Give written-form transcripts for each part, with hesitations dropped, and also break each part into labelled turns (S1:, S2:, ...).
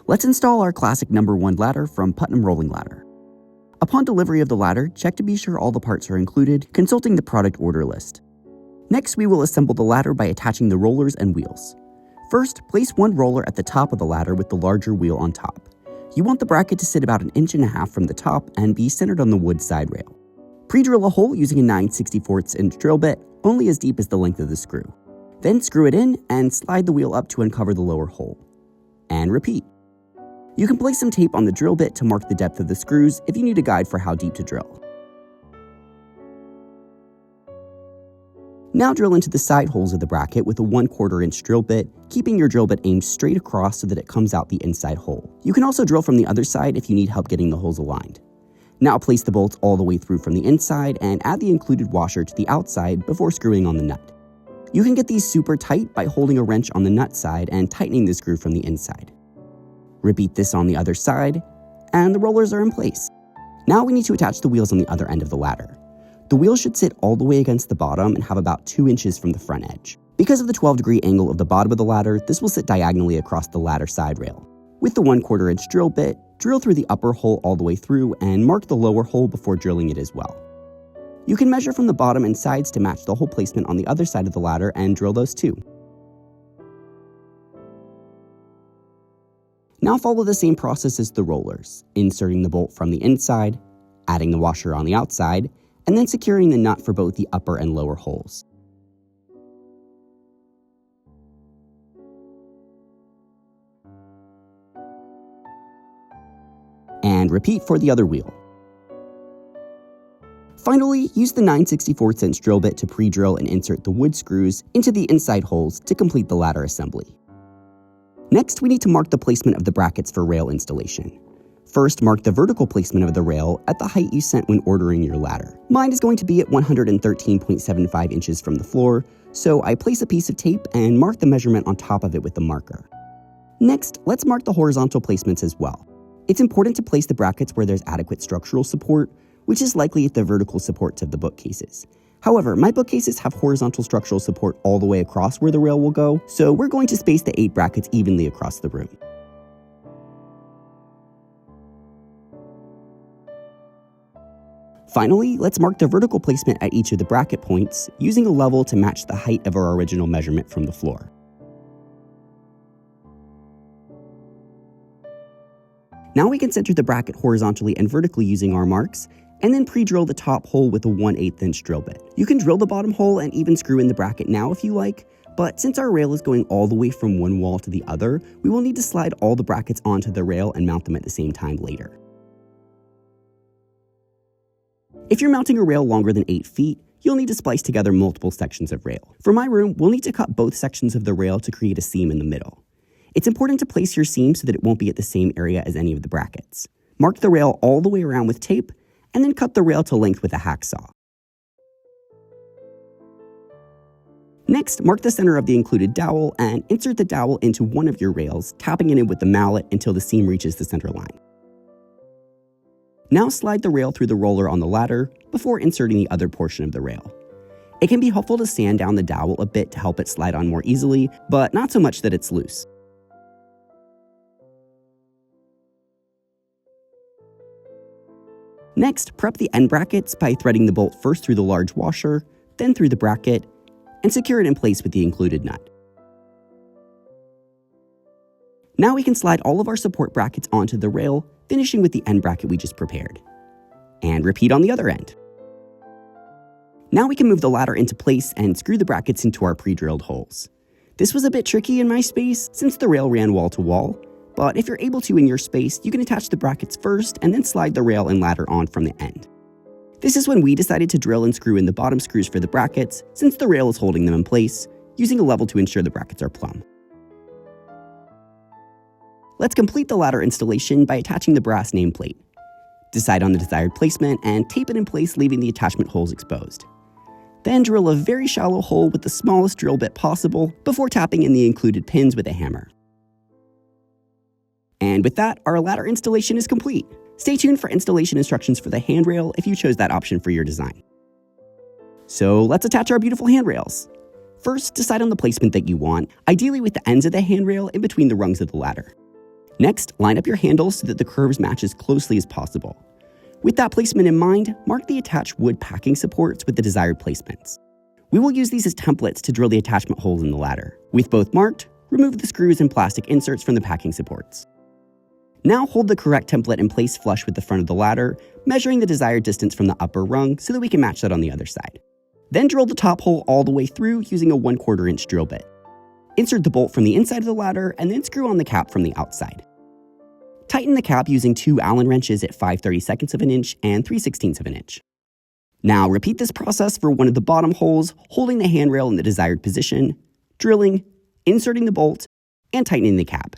S1: Let's install our classic number 1 ladder from Putnam Rolling Ladder. Upon delivery of the ladder, check to be sure all the parts are included, consulting the product order list. Next, we will assemble the ladder by attaching the rollers and wheels. First, place one roller at the top of the ladder with the larger wheel on top. You want the bracket to sit about 1.5 inches from the top and be centered on the wood side rail. Pre-drill a hole using a 9/64 inch drill bit, only as deep as the length of the screw. Then screw it in and slide the wheel up to uncover the lower hole. And repeat. You can place some tape on the drill bit to mark the depth of the screws if you need a guide for how deep to drill. Now drill into the side holes of the bracket with a 1/4 inch drill bit, keeping your drill bit aimed straight across so that it comes out the inside hole. You can also drill from the other side if you need help getting the holes aligned. Now place the bolts all the way through from the inside and add the included washer to the outside before screwing on the nut. You can get these super tight by holding a wrench on the nut side and tightening the screw from the inside. Repeat this on the other side, and the rollers are in place. Now we need to attach the wheels on the other end of the ladder. The wheel should sit all the way against the bottom and have about 2 inches from the front edge. Because of the 12-degree angle of the bottom of the ladder, this will sit diagonally across the ladder side rail. With the 1/4 inch drill bit, drill through the upper hole all the way through and mark the lower hole before drilling it as well. You can measure from the bottom and sides to match the hole placement on the other side of the ladder and drill those too. Now follow the same process as the rollers, inserting the bolt from the inside, adding the washer on the outside, and then securing the nut for both the upper and lower holes. And repeat for the other wheel. Finally, use the 9/64 inch drill bit to pre-drill and insert the wood screws into the inside holes to complete the ladder assembly. Next, we need to mark the placement of the brackets for rail installation. First, mark the vertical placement of the rail at the height you set when ordering your ladder. Mine is going to be at 113.75 inches from the floor, so I place a piece of tape and mark the measurement on top of it with a marker. Next, let's mark the horizontal placements as well. It's important to place the brackets where there's adequate structural support, which is likely at the vertical supports of the bookcases. However, my bookcases have horizontal structural support all the way across where the rail will go, so we're going to space the 8 brackets evenly across the room. Finally, let's mark the vertical placement at each of the bracket points, using a level to match the height of our original measurement from the floor. Now we can center the bracket horizontally and vertically using our marks, and then pre-drill the top hole with a 1/8 inch drill bit. You can drill the bottom hole and even screw in the bracket now if you like, but since our rail is going all the way from one wall to the other, we will need to slide all the brackets onto the rail and mount them at the same time later. If you're mounting a rail longer than 8 feet, you'll need to splice together multiple sections of rail. For my room, we'll need to cut both sections of the rail to create a seam in the middle. It's important to place your seam so that it won't be at the same area as any of the brackets. Mark the rail all the way around with tape, and then cut the rail to length with a hacksaw. Next, mark the center of the included dowel and insert the dowel into one of your rails, tapping it in with the mallet until the seam reaches the center line. Now slide the rail through the roller on the ladder before inserting the other portion of the rail. It can be helpful to sand down the dowel a bit to help it slide on more easily, but not so much that it's loose. Next, prep the end brackets by threading the bolt first through the large washer, then through the bracket, and secure it in place with the included nut. Now we can slide all of our support brackets onto the rail, finishing with the end bracket we just prepared. And repeat on the other end. Now we can move the ladder into place and screw the brackets into our pre-drilled holes. This was a bit tricky in my space since the rail ran wall to wall, but if you're able to in your space, you can attach the brackets first and then slide the rail and ladder on from the end. This is when we decided to drill and screw in the bottom screws for the brackets, since the rail is holding them in place, using a level to ensure the brackets are plumb. Let's complete the ladder installation by attaching the brass nameplate. Decide on the desired placement and tape it in place, leaving the attachment holes exposed. Then drill a very shallow hole with the smallest drill bit possible before tapping in the included pins with a hammer. And with that, our ladder installation is complete. Stay tuned for installation instructions for the handrail if you chose that option for your design. So let's attach our beautiful handrails. First, decide on the placement that you want, ideally with the ends of the handrail in between the rungs of the ladder. Next, line up your handles so that the curves match as closely as possible. With that placement in mind, mark the attached wood packing supports with the desired placements. We will use these as templates to drill the attachment holes in the ladder. With both marked, remove the screws and plastic inserts from the packing supports. Now hold the correct template in place flush with the front of the ladder, measuring the desired distance from the upper rung so that we can match that on the other side. Then drill the top hole all the way through using a 1/4 inch drill bit. Insert the bolt from the inside of the ladder and then screw on the cap from the outside. Tighten the cap using 2 Allen wrenches at 5/32 of an inch and 3/16 of an inch. Now repeat this process for one of the bottom holes, holding the handrail in the desired position, drilling, inserting the bolt, and tightening the cap.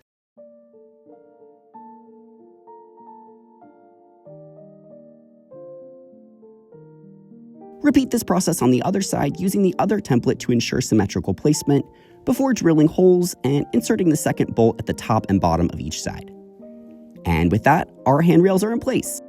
S1: Repeat this process on the other side using the other template to ensure symmetrical placement before drilling holes and inserting the second bolt at the top and bottom of each side. And with that, our handrails are in place.